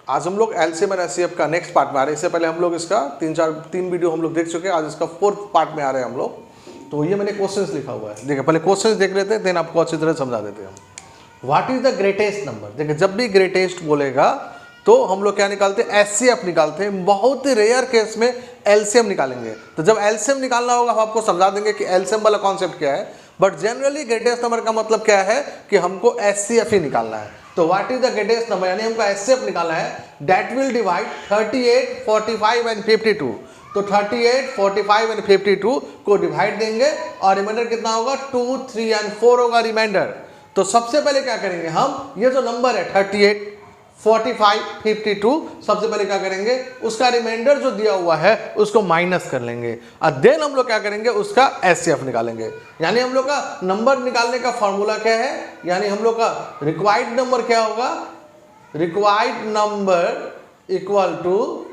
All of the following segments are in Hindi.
आज हम लोग एलसीएम और एचसीएफ का नेक्स्ट पार्ट में आ रहे हैं। इससे पहले हम लोग इसका तीन वीडियो हम लोग देख चुके हैं, आज इसका 4th पार्ट में आ रहे हैं हम लोग। तो ये मैंने क्वेश्चंस लिखा हुआ है, देखिए पहले क्वेश्चंस देख लेते हैं, देन आपको अच्छी तरह समझा देते हैं हम। What is the greatest number. देखिए जब भी ग्रेटेस्ट बोलेगा तो हम लोग क्या निकालते हैं, एचसीएफ निकालते हैं। बहुत ही रेयर केस में एलसीएम निकालेंगे। तो जब एलसीएम निकालना होगा हम आपको समझा देंगे कि एलसीएम वाला कॉन्सेप्ट क्या है, बट जनरली ग्रेटेस्ट नंबर का मतलब क्या है कि हमको एचसीएफ ही निकालना है। तो what is the greatest number, यानी हमको एचसीएफ निकालना है, दैट विल डिवाइड 38, 45 एंड 52। तो 38, 45 एंड 52 को डिवाइड देंगे और रिमाइंडर कितना होगा, 2, 3 एंड 4 होगा रिमाइंडर। तो सबसे पहले क्या करेंगे हम, ये जो नंबर है 38, 45, 52, सबसे पहले क्या करेंगे, उसका रिमाइंडर जो दिया हुआ है उसको माइनस कर लेंगे और देन हम लोग क्या करेंगे, उसका एचसीएफ निकालेंगे। यानी हम लोग का नंबर निकालने का फॉर्मूला क्या है, यानी हम लोग का रिक्वायर्ड नंबर क्या होगा, required number equal to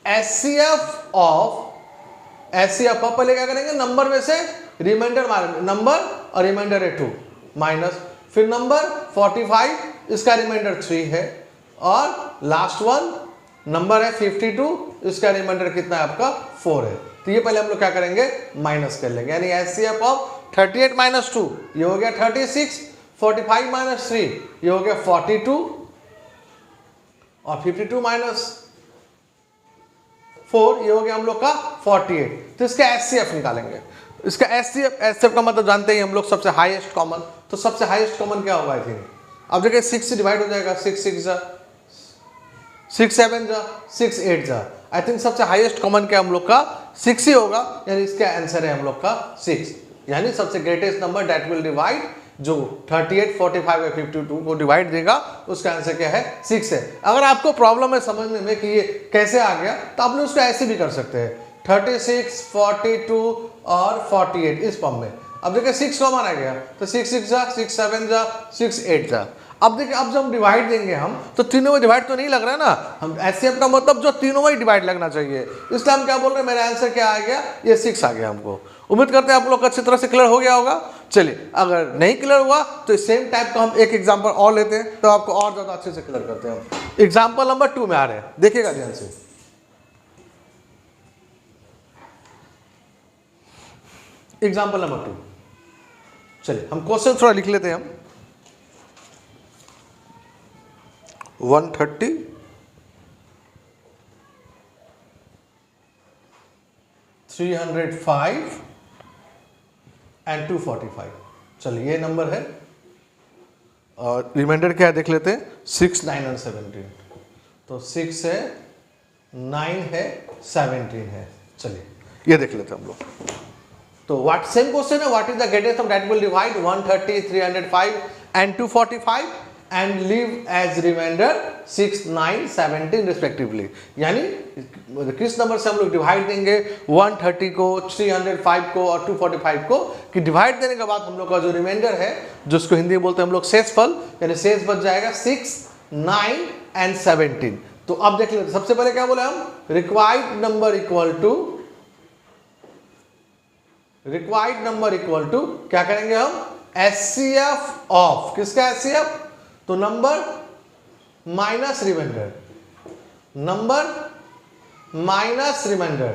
HCF of, HCF of पहले क्या करेंगे, नंबर में से रिमाइंडर मारेंगे, नंबर और रिमाइंडर है 2 माइनस, फिर नंबर 45, इसका रिमाइंडर 3 है, और लास्ट वन नंबर है 52, इसका रिमाइंडर कितना है आपका 4 है। तो ये पहले हम लोग क्या करेंगे, माइनस कर लेंगे, यानी एचसीएफ ऑफ 38 माइनस 2 ये हो गया 36, 45 माइनस 3 ये हो गया 42, और 52 माइनस 4 ये हो गया हम लोग का 48। तो इसका एचसीएफ निकालेंगे। इसका एचसीएफ का मतलब जानते ही हम लोग, सबसे हाईएस्ट कॉमन। तो सबसे हाईएस्ट कॉमन क्या होगा, आई थिंक अब देखिए 6 से डिवाइड हो जाएगा, 6 6 जा 6 7 जा 6 8 जा, आई थिंक सबसे हाईएस्ट कॉमन क्या हम लोग का 6 ही होगा, यानी इसका आंसर है हम लोग का 6। यानी सबसे greatest number that will divide, जो 38, 45 या 52 को डिवाइड देगा, उसका आंसर क्या है, 6 है। अगर आपको प्रॉब्लम है समझने में कि ये कैसे आ गया, तो आप लोग उसको ऐसे भी कर सकते हैं, 36, 42 और 48 इस फॉर्म में। अब देखिए 6 कॉमन आ गया, तो 6 6 जा 6 7 जा 6 8 जा। अब देखिए अब जब हम डिवाइड देंगे हम, तो तीनों में डिवाइड तो नहीं लग रहा है ना, हम एचसीएफ का मतलब जो तीनों में डिवाइड लगना चाहिए, इसलिए हम क्या बोल रहे हैं, मेरा आंसर क्या आ गया, ये 6 आ गया हमको। उम्मीद करते हैं आप लोग अच्छी तरह से क्लियर हो गया होगा। चलिए अगर नहीं क्लियर हुआ तो सेम टाइप का हम एक एग्जांपल और लेते हैं, तो आपको और ज्यादा अच्छे से क्लियर करते हैं। एग्जांपल नंबर 2 में आ रहे हैं, देखिएगा ध्यान से। एग्जांपल नंबर 2, चलिए हम क्वेश्चन थोड़ा लिख लेते हैं हम। 130, 305 एंड 245। चलिए ये नंबर है और रिमाइंडर क्या है देख लेते हैं, 6 9 और 17। तो 6 है, 9 है, 17 है। चलिए ये देख लेते हैं हम लोग। तो व्हाट सेम क्वेश्चन है, what is the greatest number that will divide 130, 305 and 245 and leave as remainder 6 9 17 respectively. यानी किस नंबर से हम लोग डिवाइड देंगे, 130 को, 305 को और 245 को, कि डिवाइड देने के बाद हम लोग का जो रिमाइंडर है, जिसको हिंदी में बोलते हैं हम लोग शेषफल, यानी शेष बच जाएगा 6 9 एंड 17। तो अब देख लेते, सबसे पहले क्या बोले हम, रिक्वायर्ड नंबर इक्वल टू क्या करेंगे हम, एचसीएफ ऑफ, किसका एचसीएफ, तो number minus remainder, number minus remainder,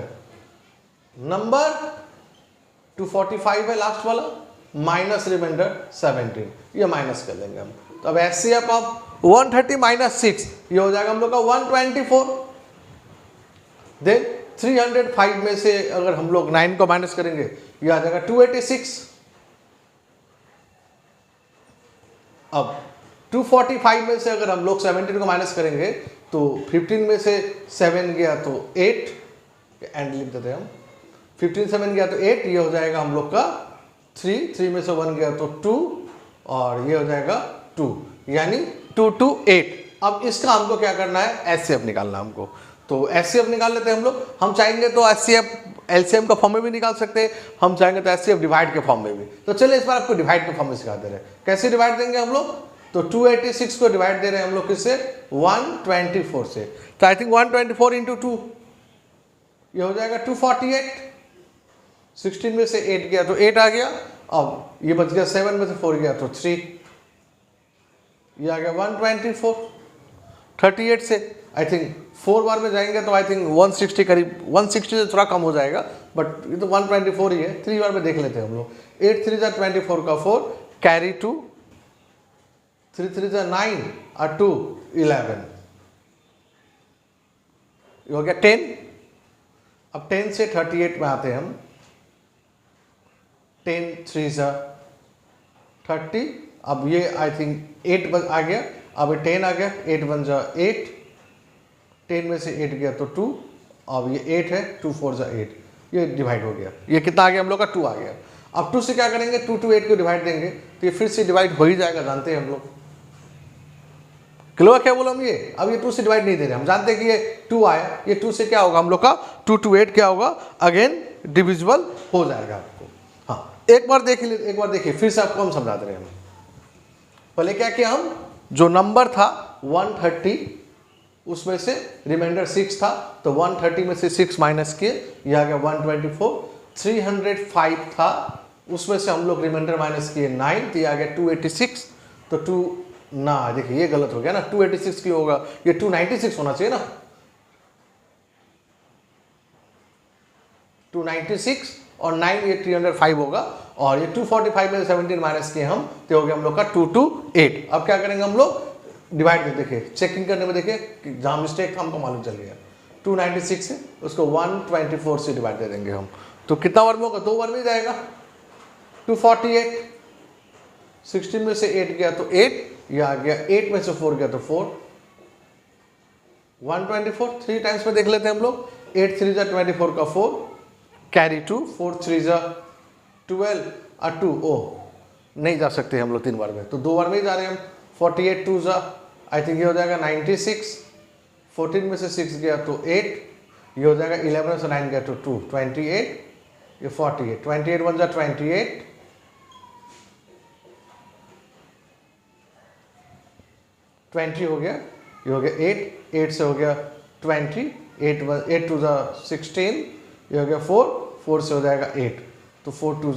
number 245 है लास्ट वाला, माइनस रिमाइंडर 17, ये माइनस कर देंगे हम। तो अब एचसीएफ ऑफ 130 माइनस 6 ये हो जाएगा हम लोग का 124। देन 305 में से अगर हम लोग 9 को माइनस करेंगे, ये आ जाएगा 286। अब 245 में से अगर हम लोग 17 को माइनस करेंगे, तो 15 में से 7 गया तो 8, एंड लिख देते हैं हम, 15 7 गया तो 8, ये हो जाएगा हम लोग का 3 में से 1 गया तो 2, और ये हो जाएगा 2, यानी 2 2 8। अब इसका हमको क्या करना है, एचसीएफ निकालना हमको। तो एचसीएफ निकाल लेते हैं हम लोग। हम चाहेंगे तो एचसीएफ एलसीएम का फॉर्म में भी निकाल सकते हैं, हम चाहेंगे तो एचसीएफ डिवाइड के फॉर्म में भी। तो चलिए इस बार आपको डिवाइड के फॉर्म में सिखा दे रहे हैं, कैसे डिवाइड देंगे हम लोग। तो 286 को डिवाइड दे रहे हैं हम लोग किससे, 124 से। तो आई थिंक 124 इंटू 2 ये हो जाएगा 248। 16 में से 8 गया तो 8 आ गया, अब ये बच गया 7 में से 4 गया तो 3, ये आ गया 124। 38 से आई थिंक 4 बार में जाएंगे तो आई थिंक 160 करीब, 160 से थोड़ा कम हो जाएगा, बट ये तो 124 ही है। 3 बार में देख लेते हैं हम लोग। 8 3 24 का 4, कैरी 2, 3 3 9 और 2 11, ये हो गया 10। अब 10 से 38 में आते हैं हम। 10 3 30, अब ये आई थिंक 8 आ गया, अब 10 आ गया, 8 1 8, 10 में से 8 गया तो 2, अब ये 8 है, 2 4 8, ये डिवाइड हो गया। ये कितना आ गया हम लोग का? 2 आ गया। अब 2 से क्या करेंगे? 2 2 8 को डिवाइड देंगे तो ये फिर से डिवाइड हो ही जाएगा, जानते हैं हम लोग। क्लियर क्या बोला हम? ये अब ये 2 से डिवाइड नहीं दे रहे, हम जानते हैं कि ये 2 आया, ये 2 से क्या होगा हम लोग का? 2 2 8 क्या होगा? अगेन डिविजिबल हो जाएगा आपको। हाँ, एक बार देखिए, फिर से आपको हम समझा दे रहे हैं। पहले क्या किया हम? जो नंबर था 130, उसमें से रिमाइंडर 6 था, तो 130 में से 6 माइनस किए, यह आ गया 124। 305 था, उसमें से हम लोग रिमाइंडर माइनस किए 9, तो यह आ गया 286। तो 2 ना, देखिए ये गलत हो गया ना, 286 की होगा, ये 296 होना चाहिए ना, 296 और 9 ये 305 होगा, और ये 245 में 17 माइनस किए हम, तो हो गया हम लोग का 228। अब क्या करेंगे हम लोग? डिवाइड में देखिए, चेकिंग करने में देखिए जहाँ मिस्टेक था हमको मालूम चल गया। 296 है, उसको 124 से डिवाइड दे देंगे हम, तो कितना बार में होगा? 2 बार में जाएगा। 248, 16 में से 8 गया तो 8, यह आ गया, 8 में से 4 गया तो 4, 124 3 टाइम्स में देख लेते हैं हम लोग। 8 3 24 का 4, कैरी 2, 4 3 12 और 2, ओ नहीं जा सकते हम लोग 3 बार में, तो 2 बार में ही जा रहे हैं हम। 48 2 आई थिंक ये हो जाएगा 96, 14 में से 6 गया तो 8, ये हो जाएगा 11 में से 9 गया तो 2, 28, ये 48, 28 1 28, 20 हो गया, ये हो गया 8, 8 से हो गया 20, 8 2 16, ये हो गया 4, 4 से हो जाएगा 8, तो 4 2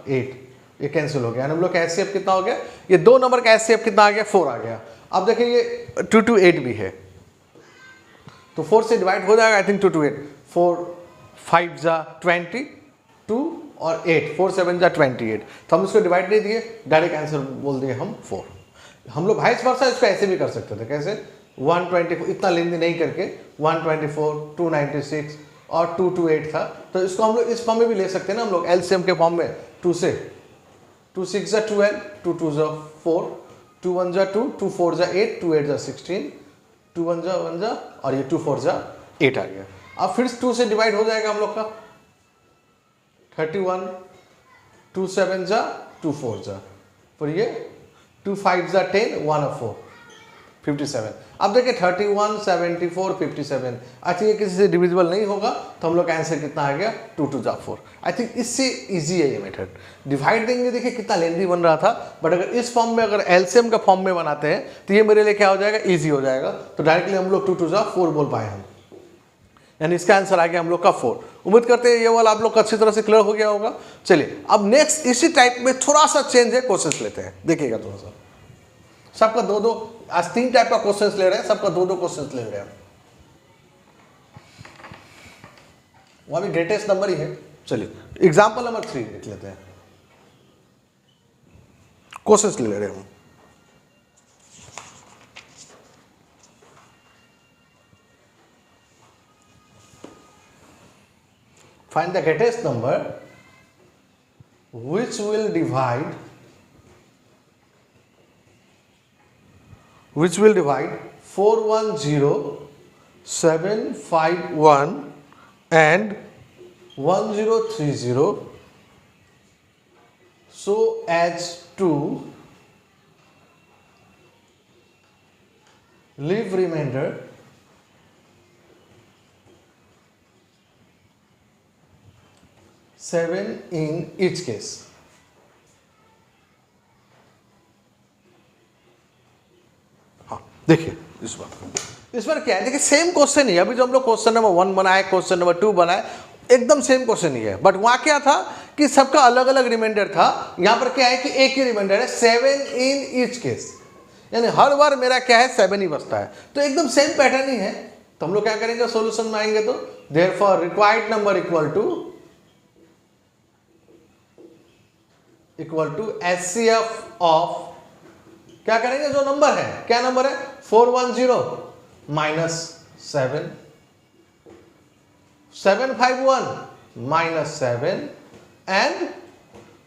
8, ये कैंसिल हो गया। हम लोग का एचसीएफ कितना हो गया? ये 2 नंबर का एचसीएफ कितना आ गया? 4 आ गया। अब देखिए ये 228 भी है, तो 4 से डिवाइड हो जाएगा आई थिंक 228। 4 5 20, 2 और 8, 4 7 28, तो हम इसको डिवाइड नहीं दिए, डायरेक्ट आंसर बोल दिए हम 4। हम लोग वाइस वर्सा इसको ऐसे भी कर सकते थे, कैसे? 124, इतना लेंदी नहीं करके 124, 296 और 228 था, तो इसको हम लोग इस फॉर्म में भी ले सकते हैं ना हम लोग, एलसीएम के फॉर्म में। 2 से 2 6 12, 2 2 4, 2 1 2, 2 4 8, 2 8 16, 2 1 1 और ये 2 4 8 आ गया। अब फिर 2 से डिवाइड हो जाएगा हम लोग का 31, 2 7 2 4 पर ये 2 5 10, 1 और 4 57। अब देखिए 31 74 57, आई थिंक ये किसी से डिविजिबल नहीं होगा, तो हम लोग का आंसर कितना आ गया? 2 2 4। आई थिंक इससे इजी है ये मेथड। डिवाइड देंगे, देखिए कितना लेंदी बन रहा था, बट अगर इस फॉर्म में, अगर एलसीएम का फॉर्म में बनाते हैं तो ये मेरे लिए क्या हो जाएगा? इजी हो जाएगा। तो डायरेक्टली हम लोग 2 2 4 बोल पाए हम, यानी इसका आंसर आ गया हम लोग का 4। उम्मीद करते हैं ये वाला आप लोग का अच्छी तरह से क्लियर हो गया होगा। चलिए अब नेक्स्ट इसी टाइप में थोड़ा सा चेंज है, क्वेश्चन लेते हैं, देखिएगा थोड़ा सा। सबका 2-2, आज 3 टाइप का क्वेश्चंस ले रहे हैं, सबका 2-2 क्वेश्चंस ले रहे हैं। वहां भी ग्रेटेस्ट नंबर ही है। चलिए एग्जांपल नंबर 3 देख लेते हैं, क्वेश्चंस ले रहे हैं हम। Find the greatest number which will divide 410, 751 and 1030 so as to leave remainder 7 in each case। हाँ देखिए इस बार क्या है, देखिए सेम क्वेश्चन ही है। अभी जो हम लोग क्वेश्चन नंबर 1 बनाए, क्वेश्चन नंबर 2 बनाए, एकदम सेम क्वेश्चन ही है, बट वहां क्या था कि सबका अलग अलग रिमाइंडर था। यहां पर क्या है कि एक ही रिमाइंडर है, 7 इन ईच केस। यानी हर बार मेरा क्या है 7 ही बचता है। तो एकदम सेम पैटर्न ही है। तो हम लोग क्या करेंगे सॉल्यूशन में आएंगे तो therefore required number equal to HCF of, क्या करेंगे जो नंबर है, क्या नंबर है 410 माइनस 7, 751 माइनस 7 एंड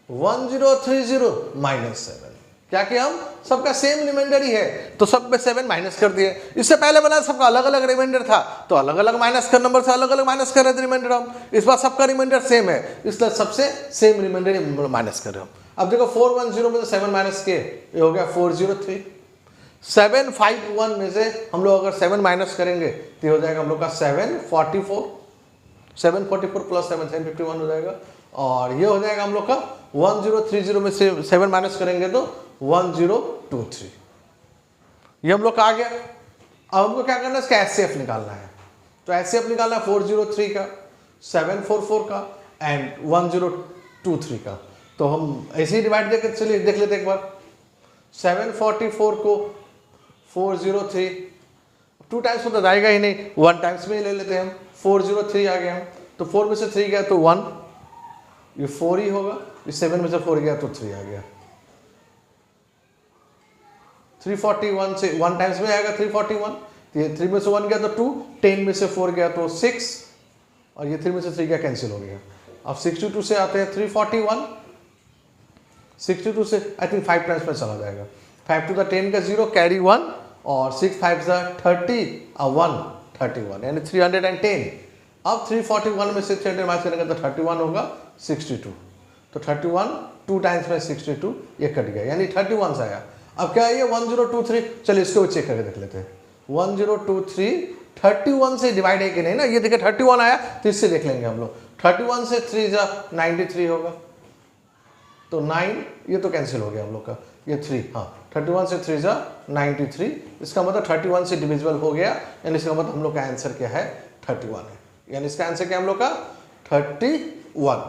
1030 माइनस 7। क्या किया हम, सबका सेम रिमाइंडर ही है तो सब में 7 माइनस कर दिए। इससे पहले बना सबका अलग अलग रिमाइंडर था तो अलग अलग माइनस कर, नंबर से अलग अलग माइनस कर रहे थे रिमाइंडर हम। इस बार सबका रिमाइंडर सेम है इसलिए सबसे सेम रिमाइंडर माइनस कर रहे हम। अब देखो 410 में से 7 माइनस किए, ये हो गया 403। 751 में से हम लोग अगर 7 माइनस करेंगे तो हो जाएगा हम लोग का 744, 744 प्लस 7 751 हो जाएगा। और ये हो जाएगा हम लोग का 1030 में से 7 माइनस करेंगे तो 1023। ये हम लोग का आ गया। अब हमको क्या करना है, इसका HCF निकालना है। तो HCF निकालना है 403 का, 744 का एंड 1023 का। तो हम ऐसे ही डिवाइड देकर चलिए देख लेते एक बार। 744 को 403 2 टाइम्स में तो जाएगा ही नहीं, 1 टाइम्स में ही ले लेते हैं हम। 403 आ गया हम, तो 4 में से 3 गया तो 1, ये 4 ही होगा। इस 7 में से 4 गया तो 3 आ गया। 341 से 1 टाइम्स में आएगा 341, ये 3 में से 1 गया तो 2, 10 में से 4 गया तो 6 और ये 3 में से 3 गया कैंसिल हो गया। अब 62 से आते हैं 341, 62 से आई थिंक 5 टाइम्स में चला जाएगा। 5 टू द 10 का 0 कैरी 1 और 6 5 30 1 31 यानी 310। अब 341 में से 300 माइनस करेंगे तो 31 होगा 62, तो 31 2 टाइम्स में 62 ये कट गया यानी 31 से आया। अब क्या है ये 1023, चलिए इसको चेक करके देख लेते हैं। 1023 31 से डिवाइड है कि नहीं ना, ये देखिए 31 आया तो इससे देख लेंगे हम लोग। 31 से 3 जा 93 होगा तो 9, ये तो कैंसिल हो गया हम लोग का, ये 3, हाँ 31 से 3 जा 93, इसका मतलब 31 से डिविजिबल हो गया यानी इसका मतलब हम लोग का आंसर क्या है 31 है, यानी इसका आंसर क्या हम लोग का 31।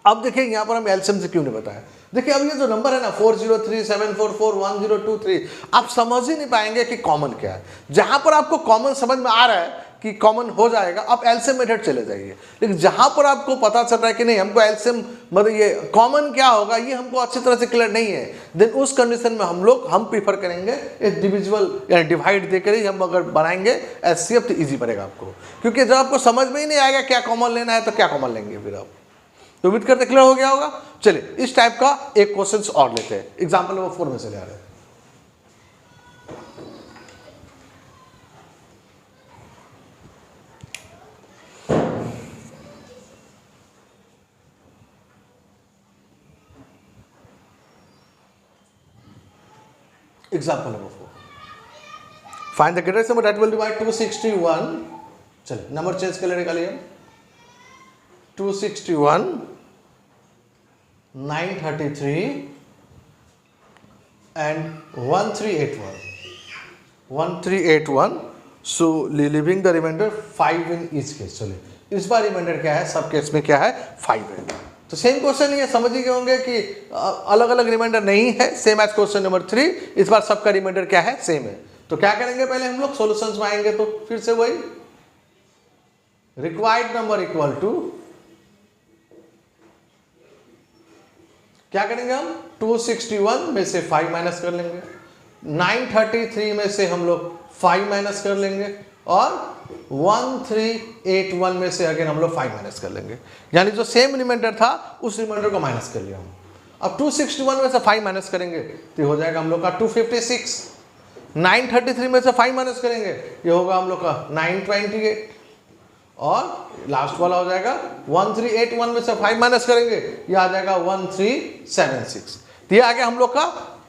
अब देखिए यहाँ पर हम एलसीएम से क्यों नहीं बताया। देखिए अब ये जो नंबर है ना 403 744 1023, आप समझ ही नहीं पाएंगे कि कॉमन क्या है। जहां पर आपको कॉमन समझ में आ रहा है कि कॉमन हो जाएगा आप एलसीएम मेथड चले जाइए, लेकिन जहां पर आपको पता चल रहा है कि नहीं हमको एलसीएम मतलब ये कॉमन क्या होगा ये हमको अच्छी तरह से क्लियर नहीं है, देन उस कंडीशन में हम प्रीफर करेंगे एक डिविजिबल यानी डिवाइड देकर ही हम अगर बनाएंगे एचसीएफ तो ईजी पड़ेगा आपको, क्योंकि जब आपको समझ में ही नहीं आएगा क्या कॉमन लेना है तो क्या कॉमन लेंगे फिर आप। तो उम्मीद करते क्लियर हो गया होगा। चलिए इस टाइप का एक क्वेश्चन और लेते हैं, एग्जाम्पल नंबर 4 में से ले आ रहे हैं। Example number 4, find the greatest number that will divide 261। चलिए नंबर चेंज कर लेने का लिए 261 933 and 1381 so leaving the remainder 5 in each case। चलिए इस बार रिमाइंडर क्या है, सब केस में क्या है 5 है। तो सेम क्वेश्चन ये समझ ही गए होंगे कि अलग अलग रिमाइंडर नहीं है, सेम एज क्वेश्चन नंबर 3, इस बार सबका रिमाइंडर क्या है सेम है। तो क्या करेंगे पहले हम लोग सॉल्यूशंस में आएंगे तो फिर से वही रिक्वायर्ड नंबर इक्वल टू क्या करेंगे हम 261 में से 5 माइनस कर लेंगे, 933 में से हम लोग 5 माइनस कर लेंगे और 1381 में से अगेन हम लोग 5 माइनस कर लेंगे, यानी जो सेम रिमाइंडर था उस रिमाइंडर को माइनस कर लिया हम। अब 261 में से 5 माइनस करेंगे तो हो जाएगा हम लोग का 256, 933 में से 5 माइनस करेंगे ये होगा हम लोग का 928 और लास्ट वाला हो जाएगा 1381 में से 5 माइनस करेंगे ये आ जाएगा 1376। तो ये आ गया हम लोग का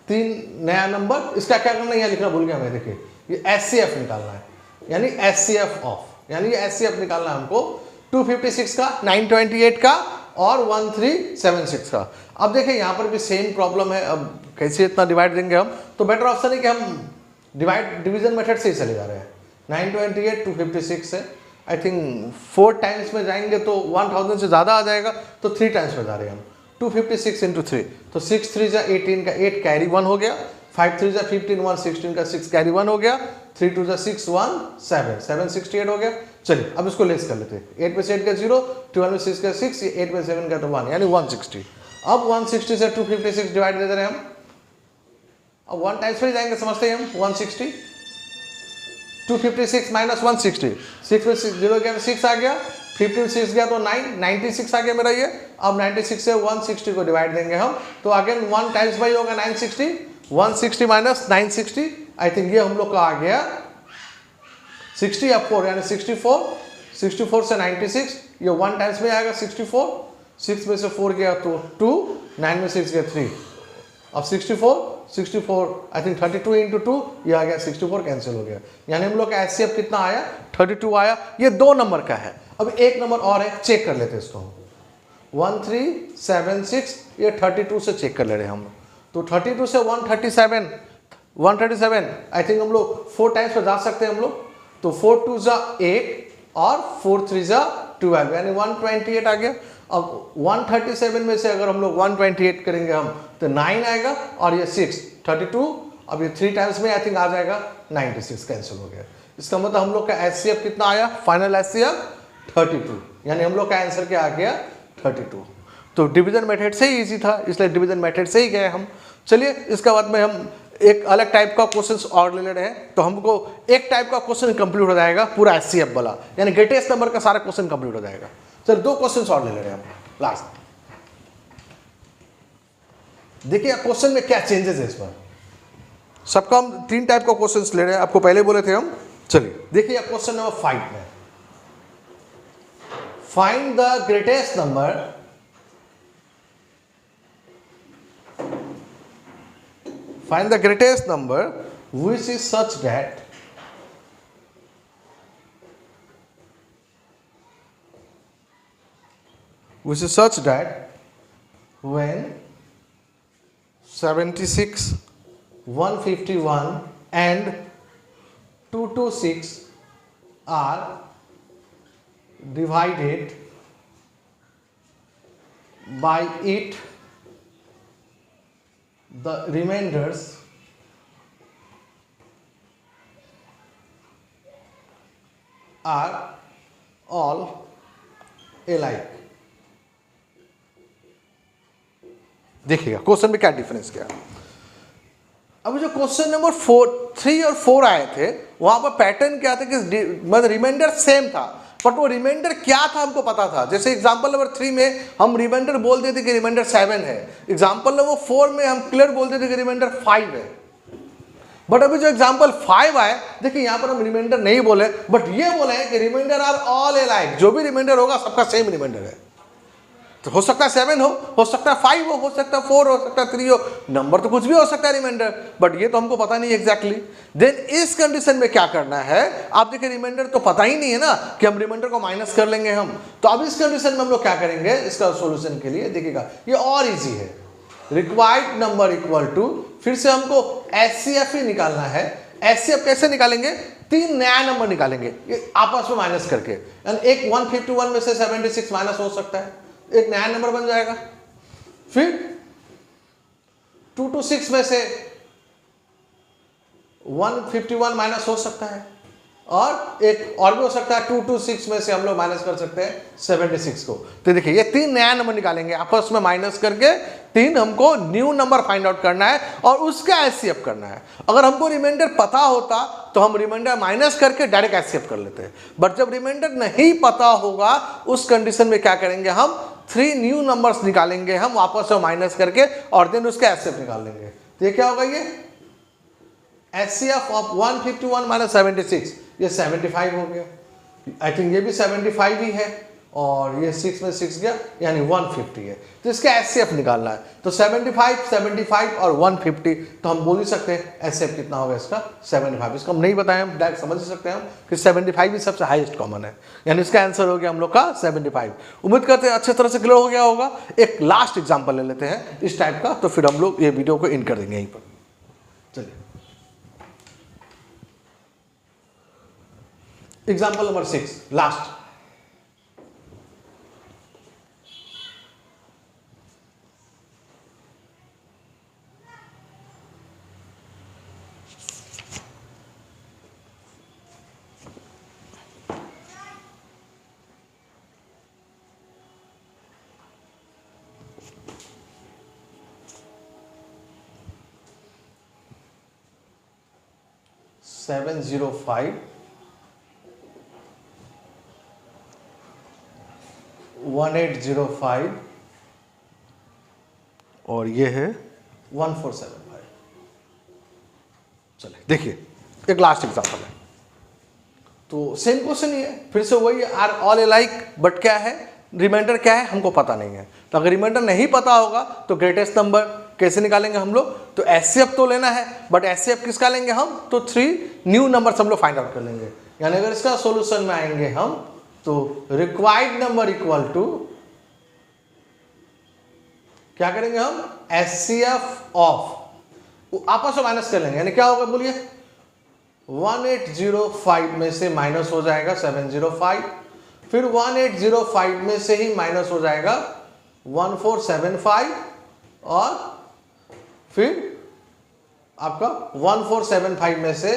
3 नया नंबर। इसका क्या करना है यहाँ लिखना भूल गया मैं, देखिए ये एचसीएफ निकालना है यानी एचसीएफ ऑफ, यानी ये एचसीएफ निकालना है हमको 256 का 928 का और 1376 का। अब देखिए यहाँ पर भी सेम प्रॉब्लम है, अब कैसे इतना डिवाइड देंगे हम, तो बेटर ऑप्शन है कि हम डिवीजन मेथड से ही चले जा रहे हैं। 928 256 है, आई थिंक 4 टाइम्स में जाएंगे तो 1000 से ज़्यादा आ जाएगा, तो 3 टाइम्स में जा रहे हैं हम 256 इंटू 3, तो 6 3 जा 18 का 8 कैरी 1 हो गया, 5 3 15, 1 16 का 6 कैरी 1 हो गया, 3 2 6 1 7 7 68 हो गया। चलिए अब इसको लेस कर लेते हैं, 8 में से 8 का 0, 12 में 6 का 6, 8 में 7 का तो 1 यानी 160। अब 160 से 256 डिवाइड दे रहे हैं हम, अब 1 टाइम्स में जाएंगे, समझते हैं हम 160 256 माइनस 160, 6 में 0 गया 6 आ गया, 56 गया तो 9 96 आ गया मेरा ये। अब 96 से 160 को डिवाइड देंगे हम, तो अगेन 1 टाइम्स बाई होगा 960, 160 माइनस 960, आई थिंक ये हम लोग का आ गया 60 अब 4 यानी 64, 64 से 96 ये 1 टाइम्स में आएगा 64, 6 में से 4 गया तो 2, 9 में 6 गया 3, अब 64 आई थिंक 32 इंटू 2 ये आ गया 64, कैंसिल हो गया, यानी हम लोग का एचसीएफ कितना आया 32 आया। ये 2 नंबर का है। अब एक नंबर और है, चेक कर लेते हैं इसको, 1376 ये 32 से चेक कर ले रहे हैं हम, तो 32 से 137 आई थिंक हम लोग 4 टाइम्स पर जा सकते हैं हम लोग, तो 4 2 जा 8 और 4 3 जा 12 यानी 128 आ गया। अब 137 में से अगर हम लोग 128 करेंगे हम तो 9 आएगा और ये 6 32, अब ये 3 टाइम्स में आई थिंक आ जाएगा 96, कैंसिल हो गया। इसका मतलब हम लोग का एचसीएफ कितना आया, फाइनल एचसीएफ 32, यानी हम लोग का आंसर क्या आ गया 32। तो डिवीजन मेथड से ही इजी था, इसलिए डिवीजन मेथड से ही गए हम। चलिए इसके बाद में हम एक अलग टाइप का क्वेश्चंस और ले रहे हैं, तो हमको एक टाइप का क्वेश्चन कंप्लीट हो जाएगा पूरा एचसीएफ वाला, यानी ग्रेटेस्ट नंबर का सारा क्वेश्चन कंप्लीट हो जाएगा। चलिए 2 क्वेश्चंस और ले रहे हैं हम लास्ट। देखिए क्वेश्चन में क्या चेंजेस है इस बार, सबका हम 3 टाइप का क्वेश्चंस ले रहे हैं, आपको पहले बोले थे हम। चलिए देखिए क्वेश्चन नंबर 5 में, find the greatest number which is such that when 76 151 and 226 are divided by it, the remainders are all alike। देखिएगा क्वेश्चन में क्या डिफरेंस क्या है। अब जो क्वेश्चन नंबर 3 और 4 आए थे वहां पर पैटर्न क्या था कि मतलब रिमाइंडर सेम था, बट वो रिमाइंडर क्या था हमको पता था। जैसे एग्जांपल नंबर 3 में हम रिमाइंडर बोलते थे कि रिमाइंडर 7 है, एग्जांपल नंबर 4 में हम क्लियर बोलते थे कि रिमाइंडर 5 है। बट अभी जो एग्जांपल 5 आए, देखिए यहां पर हम रिमाइंडर नहीं बोले, बट ये बोले हैं कि रिमाइंडर आर ऑल अलाइक, जो भी रिमाइंडर होगा सबका सेम रिमाइंडर है। तो हो सकता है 7 हो सकता है 5 हो सकता है 4 हो सकता है 3 हो, नंबर तो कुछ भी हो सकता है रिमाइंडर, बट ये तो हमको पता नहीं एग्जैक्टली। देन इस कंडीशन में क्या करना है, आप देखिए रिमाइंडर तो पता ही नहीं है ना कि हम रिमाइंडर को माइनस कर लेंगे हम, तो अब इस कंडीशन में हम लोग क्या करेंगे इसका सोल्यूशन के लिए, देखिएगा ये और इजी है। रिक्वायर्ड नंबर इक्वल टू, फिर से हमको एचसीएफ ही निकालना है। एचसीएफ कैसे निकालेंगे, 3 नया नंबर निकालेंगे ये आपस में माइनस करके, यानी एक 151 में से 76 माइनस हो सकता है, एक नया नंबर बन जाएगा। फिर 226 में से 151 माइनस हो सकता है, और एक और भी हो सकता है 226 में से हम लोग माइनस कर सकते हैं 76 को। तो देखिए ये 3 नया नंबर निकालेंगे आपस में माइनस करके, 3 हमको न्यू नंबर फाइंड आउट करना है और उसका एचसीएफ करना है। अगर हमको रिमाइंडर पता होता तो हम रिमाइंडर माइनस करके डायरेक्ट एचसीएफ कर लेते हैं, बट जब रिमाइंडर नहीं पता होगा उस कंडीशन में क्या करेंगे, हम 3 न्यू नंबर्स निकालेंगे हम आपस में माइनस करके, और देन उसका एचसीएफ निकाल लेंगे। तो ये क्या होगा, ये एचसीएफ ऑफ 151 माइनस 76 ये 75 हो गया। आई थिंक ये भी 75 ही है, और ये 6 में 6 गया यानी 150 है। तो इसका एचसीएफ निकालना है, तो 75 और 150, तो हम बोल ही सकते हैं एचसीएफ कितना होगा इसका 75। इसको हम नहीं बताएं, हम डायरेक्ट समझ सकते हैं हम कि 75 ही सबसे हाईएस्ट कॉमन है, यानी इसका आंसर हो गया हम लोग का 75। उम्मीद करते हैं अच्छे तरह से क्लियर हो गया होगा। एक लास्ट एग्जाम्पल ले लेते हैं इस टाइप का, तो फिर हम लोग ये वीडियो को इन कर देंगे यहीं पर। चलिए एग्जाम्पल नंबर 6 लास्ट। 705 1805 और ये है 1475। चलिए देखिए एक लास्ट एग्जांपल है, तो सेम क्वेश्चन ही है, फिर से वही आर ऑल अलाइक, बट क्या है रिमाइंडर क्या है हमको पता नहीं है। तो अगर रिमाइंडर नहीं पता होगा तो ग्रेटेस्ट नंबर कैसे निकालेंगे हम लोग, तो एचसीएफ तो लेना है, बट एचसीएफ किसका लेंगे हम, तो 3 न्यू नंबर्स हम लोग फाइंड आउट कर लेंगे। यानी अगर इसका सॉल्यूशन में आएंगे हम तो रिक्वायर्ड नंबर इक्वल टू क्या करेंगे हम, एचसीएफ ऑफ, आपस में माइनस कर लेंगे, यानी क्या होगा बोलिए, 1805 में से माइनस हो जाएगा 705, फिर 1805 में से ही माइनस हो जाएगा 1475 और फिर आपका 1475 में से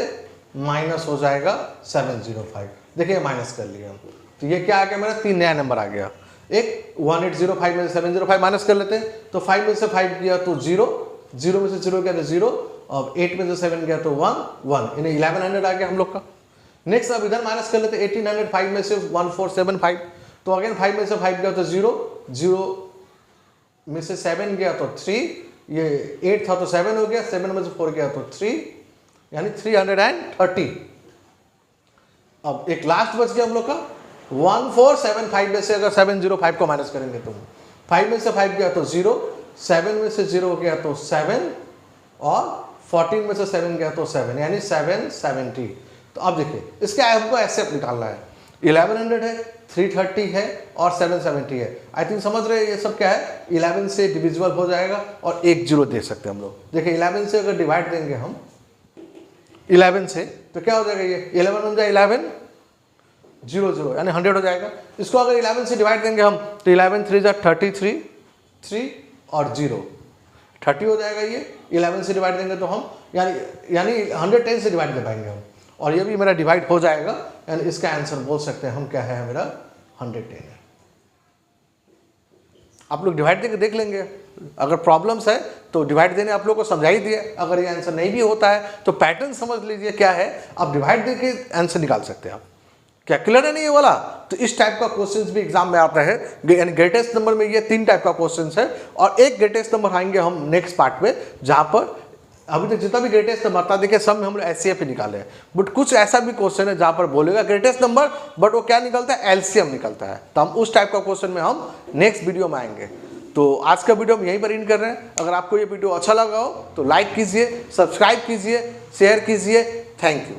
माइनस हो जाएगा 705। देखिए माइनस कर लिया हम, तो ये क्या आ गया मेरा, 3 नया नंबर आ गया। एक 1805 में से 705 माइनस कर लेते हैं, तो 5 में से 5 गया तो 0, 0 में से 0 गया तो 0, अब 8 में से 7 गया तो 1, 1, इन्हें 1100 आ गया हम लोग का। नेक्स्ट अब इधर माइनस कर लेते हैं 1805 में से 1475, तो अगेन 5 में से 5 गया तो 0, 0 में से 7 गया तो 3, ये 8 था तो 7 हो गया, 7 में से 4 गया तो 3, यानी 330। अब एक लास्ट बच गया हम लोग का 1475 में से अगर 705 को माइनस करेंगे तो 5 में से 5 गया तो 0, 7 में से 0 गया तो 7 और 14 में से 7 गया तो 7, यानी 770। तो अब देखिए इसके हमको एचसीएफ निकालना है, 1100 है, 330 है और 770 है। आई थिंक समझ रहे हैं ये सब क्या है, 11 से डिविजिबल हो जाएगा और एक जीरो दे सकते हैं हम लोग। देखिए 11 से अगर डिवाइड देंगे हम 11 से तो क्या हो जाएगा, ये 11 बन जाए 11 0 0 यानी 100 हो जाएगा। इसको अगर 11 से डिवाइड देंगे हम तो 11 3 जा 33, 3 और 0 30 हो जाएगा। ये 11 से डिवाइड देंगे तो हम यानी 110 से डिवाइड दे पाएंगे हम, और ये भी मेरा डिवाइड हो जाएगा, यानी इसका आंसर बोल सकते हैं हम क्या है, मेरा 110 है। आप लोग डिवाइड देके देख लेंगे, अगर प्रॉब्लम्स है तो डिवाइड देने आप लोग को समझा ही दिए। अगर ये आंसर नहीं भी होता है तो पैटर्न समझ लीजिए क्या है, आप डिवाइड देके आंसर निकाल सकते हैं। आप क्या क्लियर है नहीं ये वाला? तो इस टाइप का क्वेश्चंस भी एग्जाम में आता है, यानी ग्रेटेस्ट नंबर में ये 3 टाइप का क्वेश्चंस है, और एक ग्रेटेस्ट नंबर आएंगे हम नेक्स्ट पार्ट में, जहां पर अभी तक जितना भी ग्रेटेस्ट नंबर था देखिए सब में हम लोग एचसीएफ ही निकाले हैं, बट कुछ ऐसा भी क्वेश्चन है जहां पर बोलेगा ग्रेटेस्ट नंबर बट वो क्या निकलता है, एलसीएम निकलता है। तो हम उस टाइप का क्वेश्चन में हम नेक्स्ट वीडियो में आएंगे। तो आज का वीडियो हम यहीं पर एंड कर रहे हैं। अगर आपको ये वीडियो अच्छा लगा हो तो लाइक कीजिए, सब्सक्राइब कीजिए, शेयर कीजिए। Thank you.